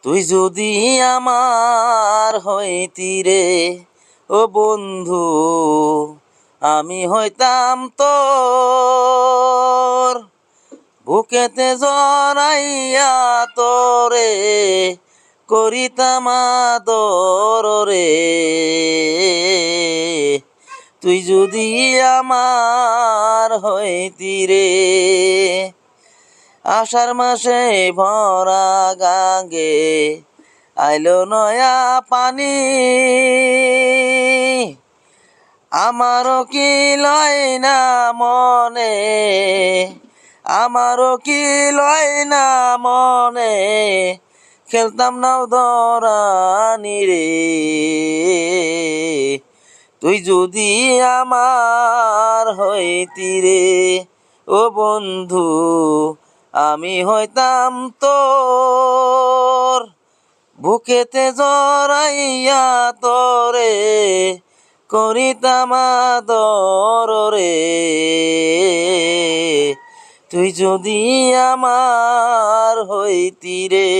তুই যদি আমার হইতি রে ও বন্ধু, আমি হইতাম তোর বুকেতে জড়াইয়া তোরে করিতাম আদর রে। তুই যদি আমার হইতি রে, আষাঢ় মাসে ভরা গাঙ্গে আইলো নয়া পানি, আমারও কি লয় না মনে, আমারও কি লয় না মনে, খেলতাম নাও ধরানি রে। তুই যদি আমার হইতি রে ও বন্ধু, আমি হইতাম তোর বুকেতে জড়াইয়া তোরে করিতাম আদর রে। তুই যদি আমার হইতি রে।